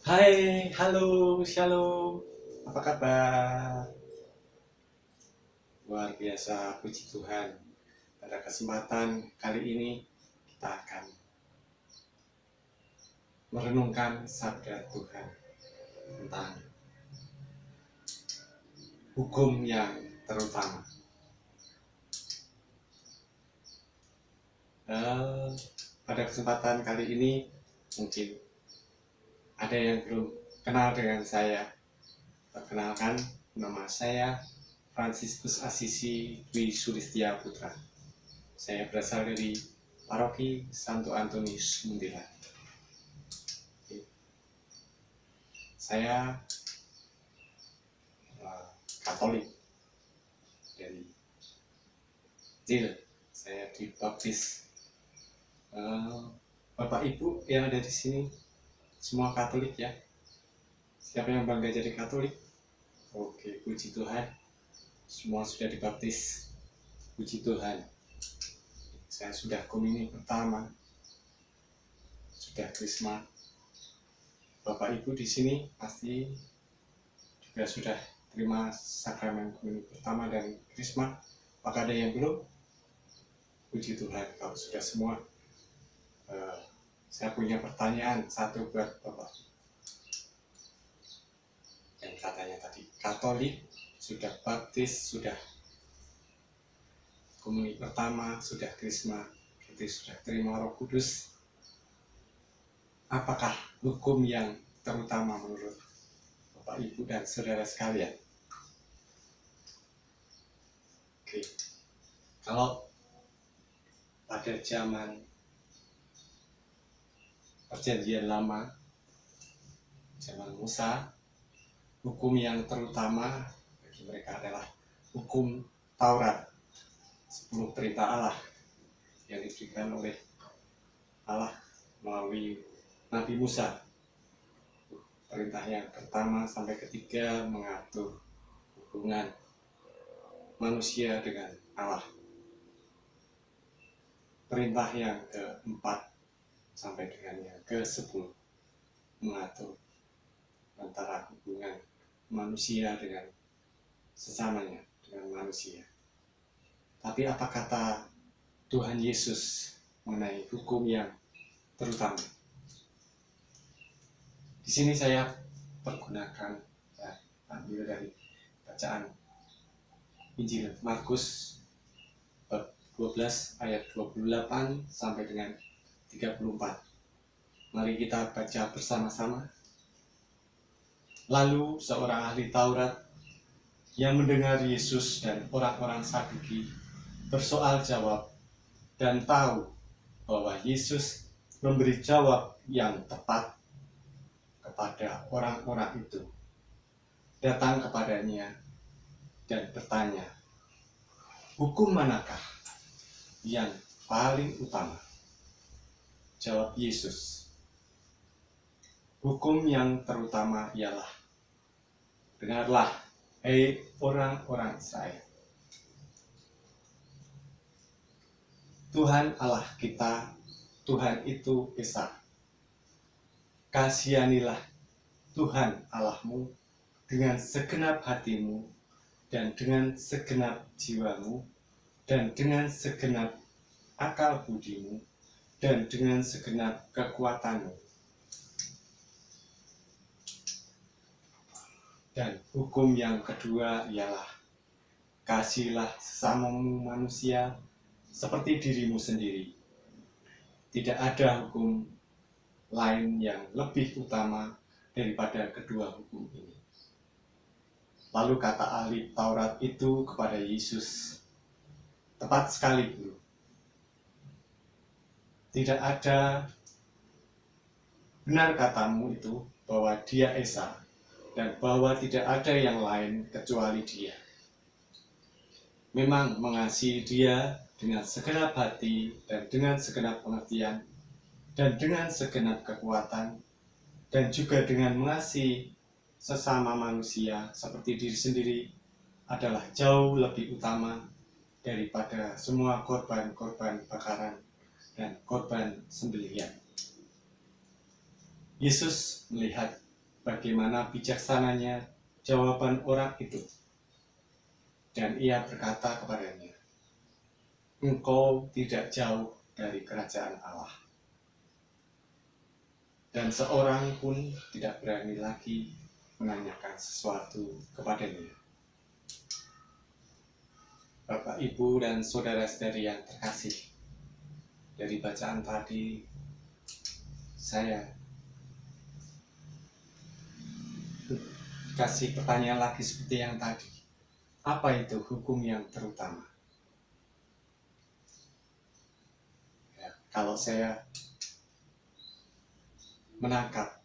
Hai, halo, shalom. Apa kabar? Luar biasa, puji Tuhan. Pada kesempatan kali ini kita akan merenungkan sabda Tuhan tentang hukum yang terutama. Eh, Pada kesempatan kali ini mungkin ada yang belum kenal dengan saya. Perkenalkan, nama saya Fransiskus Asisi Dwi Sulistya Putra. Saya berasal dari Paroki Santo Antonius Munthilan. Saya Katolik dari kecil. Saya dibaptis. Bapak Ibu yang ada di sini semua Katolik ya. Siapa yang bangga jadi Katolik? Oke, puji Tuhan. Semua sudah dibaptis. Puji Tuhan. Saya sudah komuni pertama, sudah krisma. Bapak Ibu di sini pasti juga sudah terima sakramen komuni pertama dan krisma. Apakah ada yang belum? Puji Tuhan kalau sudah semua. Saya punya pertanyaan satu buat Bapak. Yang katanya tadi Katolik, sudah baptis, sudah komuni pertama, sudah krisma, berarti sudah terima Roh Kudus. Apakah hukum yang terutama menurut Bapak Ibu dan saudara sekalian? Oke. Kalau pada zaman Perjanjian Lama, zaman Musa, hukum yang terutama bagi mereka adalah hukum Taurat, 10 perintah Allah yang diberikan oleh Allah melalui Nabi Musa. Perintah yang pertama sampai ketiga mengatur hubungan manusia dengan Allah. Perintah yang keempat sampai dengan yang ke-10 mengatur antara hubungan manusia dengan sesamanya, dengan manusia. Tapi apa kata Tuhan Yesus mengenai hukum yang terutama? Di sini saya pergunakan, saya ambil dari bacaan Injil Markus bab 12 ayat 28 sampai dengan 34. Mari kita baca bersama-sama. Lalu seorang ahli Taurat yang mendengar Yesus dan orang-orang Saduki bersoal jawab dan tahu bahwa Yesus memberi jawab yang tepat kepada orang-orang itu, datang kepadanya dan bertanya, hukum manakah yang paling utama? Jawab Yesus, hukum yang terutama ialah, dengarlah, hai orang-orang Israel. Tuhan Allah kita, Tuhan itu Esa. Kasihanilah Tuhan Allahmu dengan segenap hatimu dan dengan segenap jiwamu dan dengan segenap akal budimu dan dengan segenap kekuatanmu. Dan hukum yang kedua ialah, kasihilah sesamamu manusia seperti dirimu sendiri. Tidak ada hukum lain yang lebih utama daripada kedua hukum ini. Lalu kata ahli Taurat itu kepada Yesus, tepat sekali Guru. Tidak ada, benar katamu itu bahwa dia Esa dan bahwa tidak ada yang lain kecuali dia. Memang mengasihi dia dengan segenap hati dan dengan segenap pengertian dan dengan segenap kekuatan dan juga dengan mengasihi sesama manusia seperti diri sendiri adalah jauh lebih utama daripada semua korban-korban bakaran dan korban sembelihan. Yesus melihat bagaimana bijaksananya jawaban orang itu. Dan ia berkata kepadanya, "Engkau tidak jauh dari kerajaan Allah." Dan seorang pun tidak berani lagi menanyakan sesuatu kepadanya. Bapak, Ibu, dan saudara-saudari yang terkasih, dari bacaan tadi saya kasih pertanyaan lagi seperti yang tadi. Apa itu hukum yang terutama? Ya, kalau saya menangkap,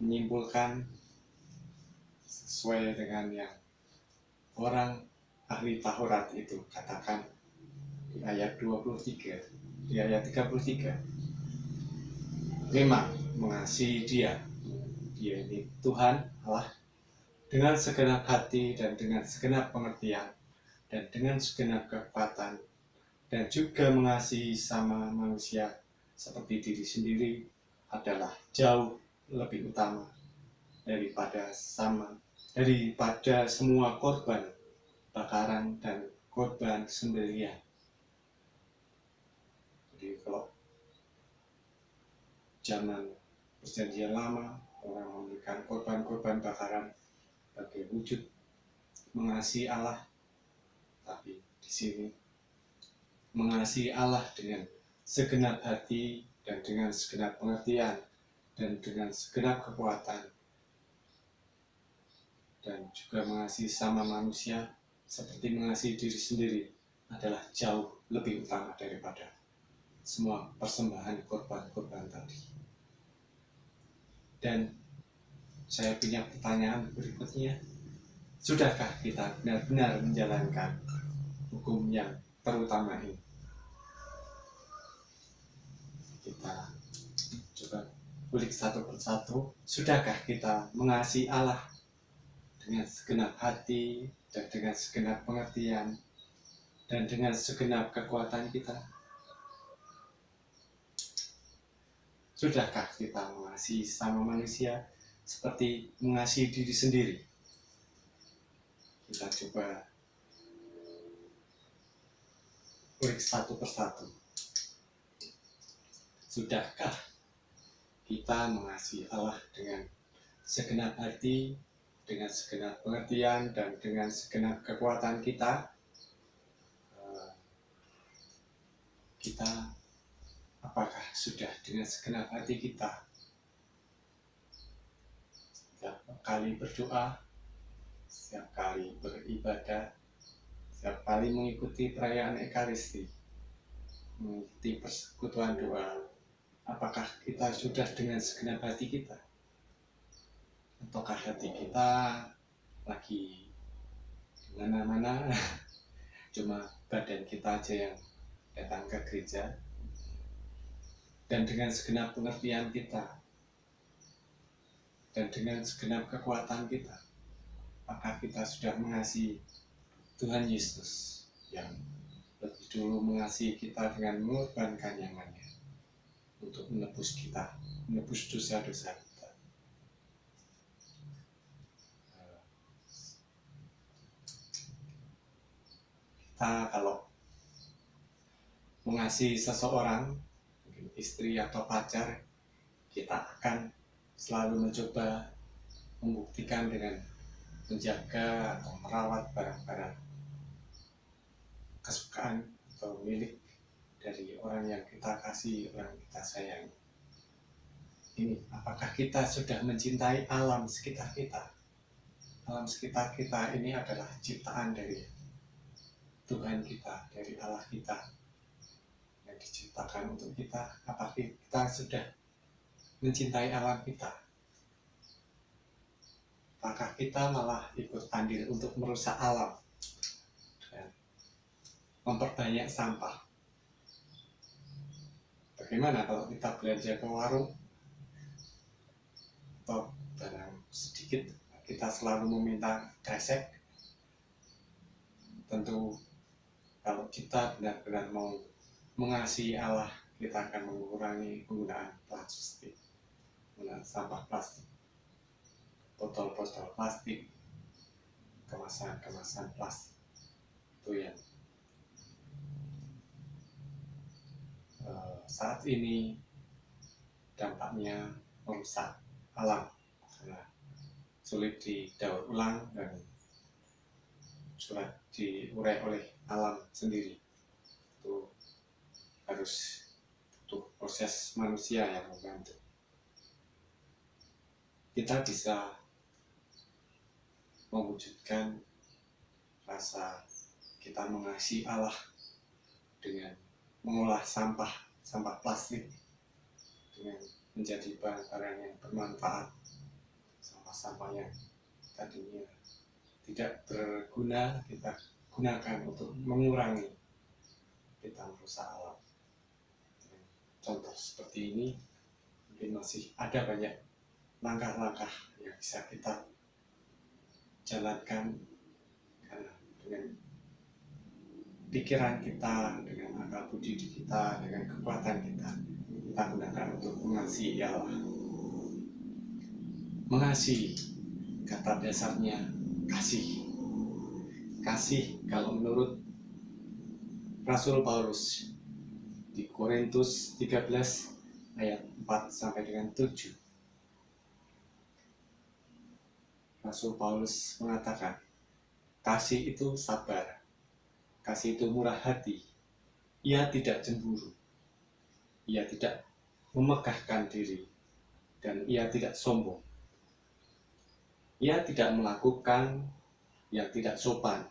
menyimpulkan sesuai dengan yang orang ahli Taurat itu katakan di ayat 23, di ayat 33. Memang mengasihi Dia ini Tuhan Allah dengan segenap hati dan dengan segenap pengertian dan dengan segenap kekuatan, dan juga mengasihi sama manusia seperti diri sendiri adalah jauh lebih utama daripada semua korban bakaran dan korban sembelihan. Jadi kalau zaman perjanjian lama, orang memberikan korban-korban bakaran sebagai wujud mengasihi Allah, tapi di sini mengasihi Allah dengan segenap hati dan dengan segenap pengertian dan dengan segenap kekuatan, dan juga mengasihi sama manusia seperti mengasihi diri sendiri adalah jauh lebih utama daripada semua persembahan korban-korban tadi. Dan saya punya pertanyaan berikutnya, sudahkah kita benar-benar menjalankan hukum yang terutama ini? Kita coba kulik satu persatu. Sudahkah kita mengasihi Allah dengan segenap hati dan dengan segenap pengertian dan dengan segenap kekuatan kita? Sudahkah kita mengasihi sama manusia seperti mengasihi diri sendiri? Kita coba kulik satu persatu. Sudahkah kita mengasihi Allah dengan segenap hati, dengan segenap pengertian, dan dengan segenap kekuatan kita? Kita apakah sudah dengan segenap hati kita setiap kali berdoa, setiap kali beribadah, setiap kali mengikuti perayaan Ekaristi, mengikuti persekutuan doa, apakah kita sudah dengan segenap hati kita? Ataukah hati kita lagi di mana-mana, cuma badan kita aja yang datang ke gereja? Dan dengan segenap pengertian kita dan dengan segenap kekuatan kita, apakah kita sudah mengasihi Tuhan Yesus yang lebih dulu mengasihi kita dengan mengorbankan nyamannya untuk menebus kita, menebus dosa-dosa kita? Kita kalau mengasihi seseorang, mungkin istri atau pacar, kita akan selalu mencoba membuktikan dengan menjaga atau merawat barang-barang kesukaan atau milik dari orang yang kita kasih, orang yang kita sayangi. Ini, apakah kita sudah mencintai alam sekitar kita? Alam sekitar kita ini adalah ciptaan dari Tuhan kita, dari Allah kita yang diciptakan untuk kita. Apakah kita sudah mencintai alam kita? Apakah kita malah ikut andil untuk merusak alam dan memperbanyak sampah? Bagaimana kalau kita belanja ke warung atau barang sedikit kita selalu meminta kresek? Tentu kalau kita benar-benar mau mengasihi Allah, kita akan mengurangi penggunaan plastik, penggunaan sampah plastik. botol-botol plastik, kemasan-kemasan plastik itu yang saat ini dampaknya merusak alam karena sulit didaur ulang dan sulit diurai oleh alam sendiri. Itu harus butuh proses manusia yang membantu. Kita bisa mewujudkan rasa kita mengasihi Allah dengan mengolah sampah plastik dengan menjadi barang-barang yang bermanfaat. Sampah-sampah yang tadinya tidak berguna kita gunakan untuk mengurangi kita merusak alam. Contoh seperti ini mungkin masih ada banyak langkah-langkah yang bisa kita jalankan karena dengan pikiran kita, dengan akal budi kita, dengan kekuatan kita gunakan untuk mengasihi Allah. Mengasihi, kata dasarnya kasih. Kasih kalau menurut Rasul Paulus di Korintus 13 ayat 4 sampai dengan 7. Rasul Paulus mengatakan, kasih itu sabar, kasih itu murah hati, ia tidak cemburu, ia tidak memegahkan diri, dan ia tidak sombong. Ia tidak melakukan yang tidak sopan,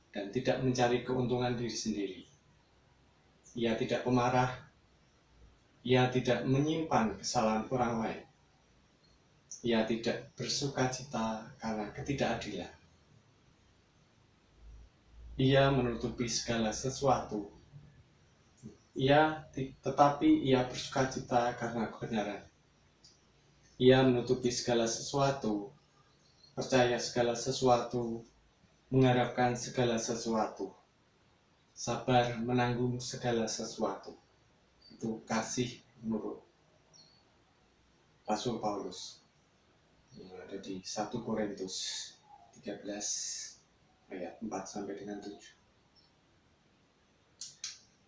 dan tidak mencari keuntungan diri sendiri. Ia tidak pemarah, ia tidak menyimpan kesalahan orang lain. Ia tidak bersuka-cita karena ketidakadilan. Ia menutupi segala sesuatu. Tetapi ia bersuka-cita karena kebenaran. Ia menutupi segala sesuatu, percaya segala sesuatu, mengharapkan segala sesuatu, sabar menanggung segala sesuatu. Itu kasih menurut Rasul Paulus yang ada di 1 Korintus 13 ayat 4 sampai dengan 7.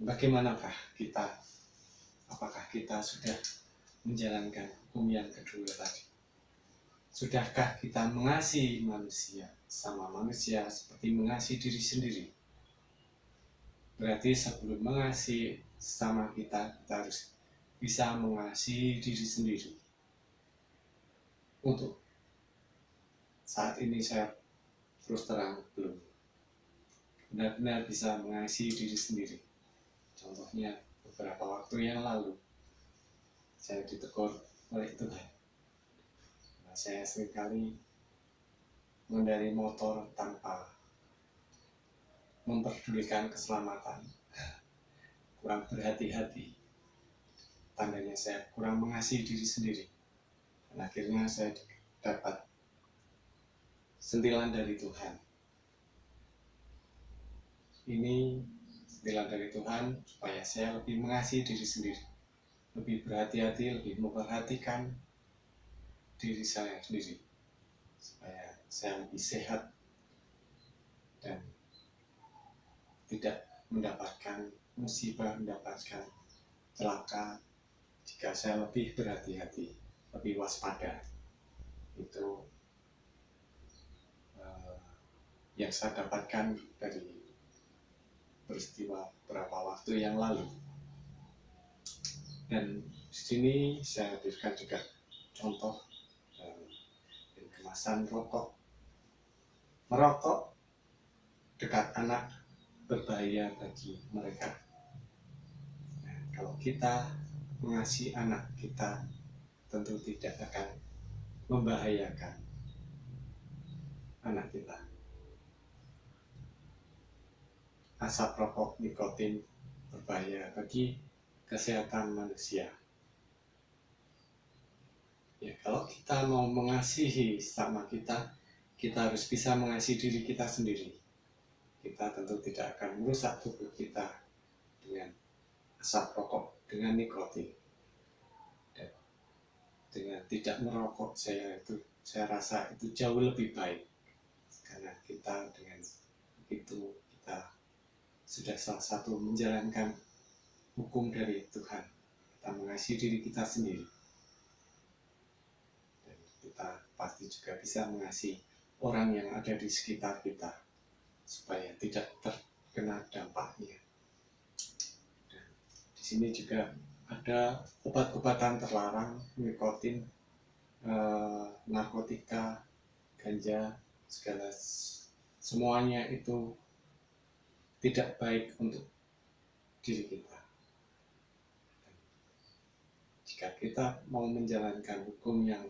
Bagaimanakah kita? Apakah kita sudah menjalankan hukum yang kedua tadi? Sudahkah kita mengasihi manusia sama manusia seperti mengasihi diri sendiri? Berarti sebelum mengasihi sama kita harus bisa mengasihi diri sendiri. Untuk saat ini saya terus terang belum benar-benar bisa mengasihi diri sendiri. Contohnya beberapa waktu yang lalu saya ditegur oleh Tuhan. Saya seringkali mengendarai motor tanpa memperdulikan keselamatan, kurang berhati-hati. Tandanya saya kurang mengasihi diri sendiri. Dan akhirnya saya dapat sentilan dari Tuhan. Ini sentilan dari Tuhan supaya saya lebih mengasihi diri sendiri, lebih berhati-hati, lebih memperhatikan diri saya sendiri, supaya saya lebih sehat dan tidak mendapatkan musibah, mendapatkan celaka jika saya lebih berhati-hati, lebih waspada. Itu yang saya dapatkan dari peristiwa beberapa waktu yang lalu. Dan di sini saya berikan juga contoh kemasan rokok. Merokok dekat anak berbahaya bagi mereka. Nah, kalau kita mengasihi anak kita, tentu tidak akan membahayakan anak kita. Asap rokok nikotin berbahaya bagi kesehatan manusia. Ya, kalau kita mau mengasihi sama kita harus bisa mengasihi diri kita sendiri. Kita tentu tidak akan merusak tubuh kita dengan asap rokok, dengan nikotin. Dan dengan tidak merokok, saya rasa itu jauh lebih baik, karena kita dengan itu kita sudah salah satu menjalankan hukum dari Tuhan. Kita mengasihi diri kita sendiri, dan kita pasti juga bisa mengasihi orang yang ada di sekitar kita supaya tidak terkena dampaknya. Dan di sini juga ada obat-obatan terlarang, nikotin, narkotika, ganja, semuanya itu tidak baik untuk diri kita. Dan jika kita mau menjalankan hukum yang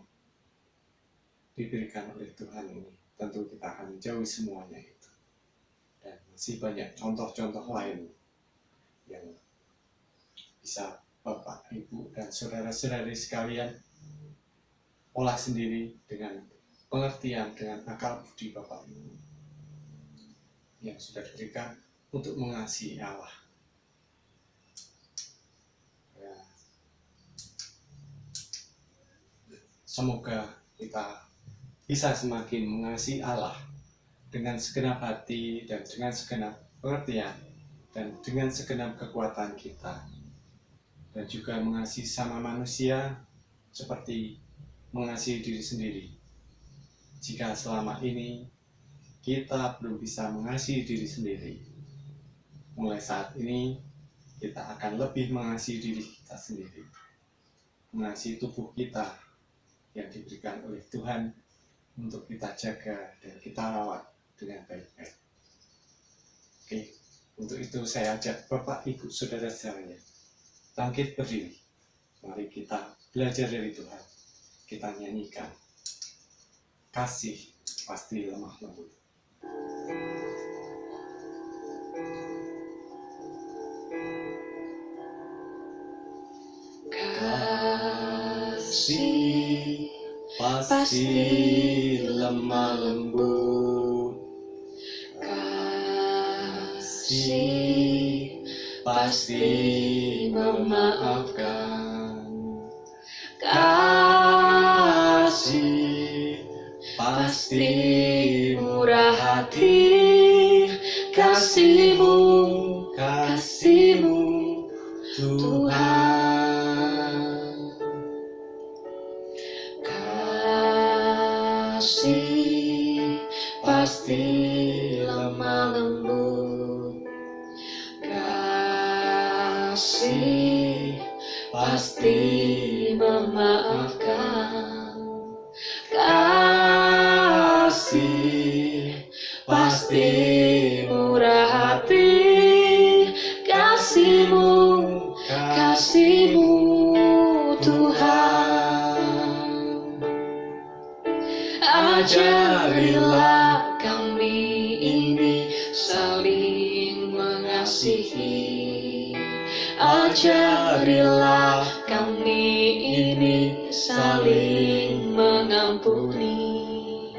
diberikan oleh Tuhan ini, tentu kita akan menjauhi semuanya itu. Dan masih banyak contoh-contoh lain yang bisa Bapak, Ibu, dan saudara-saudari sekalian olah sendiri dengan pengertian, dengan akal budi Bapak Ibu yang sudah diberikan untuk mengasihi Allah. Ya. Semoga kita bisa semakin mengasihi Allah dengan segenap hati dan dengan segenap pengertian dan dengan segenap kekuatan kita, dan juga mengasihi sama manusia seperti mengasihi diri sendiri. Jika selama ini kita belum bisa mengasihi diri sendiri, mulai saat ini kita akan lebih mengasihi diri kita sendiri, mengasihi tubuh kita yang diberikan oleh Tuhan untuk kita jaga dan kita rawat dengan baik-baik. Oke, untuk itu saya ajak Bapak, Ibu, saudara-saudaranya bangkit berdiri. Mari kita belajar dari Tuhan. Kita nyanyikan Kasih Pasti Lemah Lembut. Kasih pasti lemah lembut, kasih pasti memaafkan, kasih pasti murah hati, kasih-Mu Tuhan. Kasih pasti lemah lembut, kasih pasti memaafkan, kasih pasti murah hati, kasih-Mu Tuhan. Ajarilah kami ini saling mengasihi, ajarilah kami ini saling mengampuni,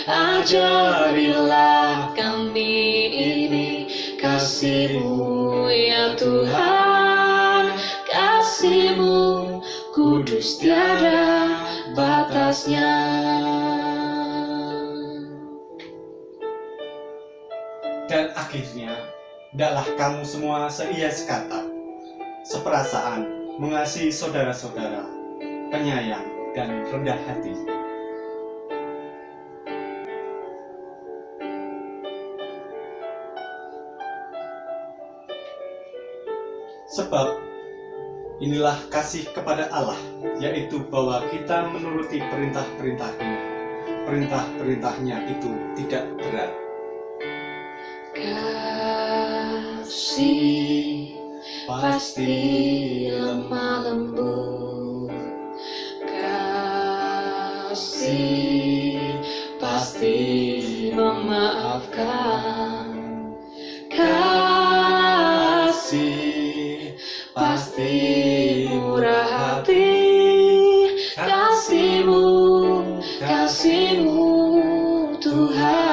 ajarilah kami ini kasih-Mu ya Tuhan, kasih-Mu kudus tiada batasnya. Dan akhirnya, hendaklah kamu semua seia sekata, seperasaan, mengasihi saudara-saudara, penyayang dan rendah hati. Sebab inilah kasih kepada Allah, yaitu bahwa kita menuruti perintah-perintahnya. Perintah-perintahnya itu tidak berat. Kasih pasti lemah lembut, kasih pasti memaafkan, kasih pasti murah hati, kasih-Mu Tuhan.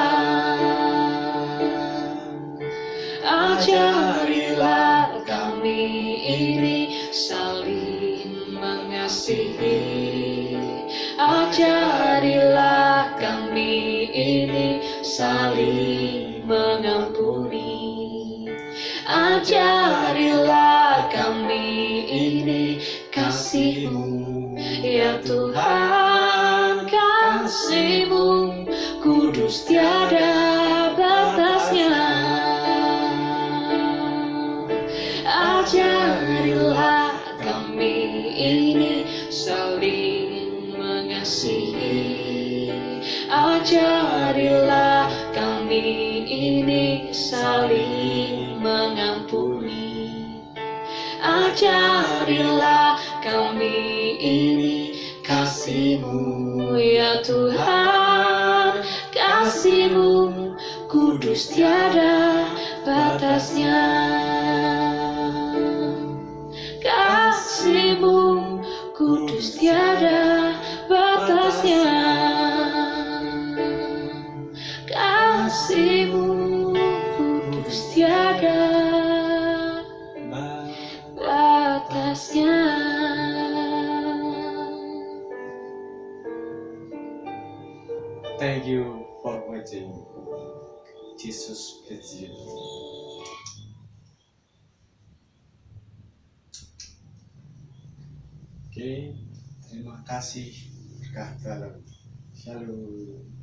Ajarilah kami ini saling mengasihi, Ajarilah kami ini saling mengampuni. Ajarilah kami ini kasih-Mu, ya Tuhan, kasih-Mu kudus tiada batasnya. Ajarilah kami ini saling mengasihi. Ajarilah kami ini saling mengampuni. Ajarilah kami ini kasih-Mu, ya Tuhan, kasih-Mu kudus tiada batasnya. Kasih-Mu kudus tiada batasnya. Kasih-Mu kudus tiada batasnya. Thank you for watching. Jesus bless you. Oke, terima kasih berkah dalam. Shalom.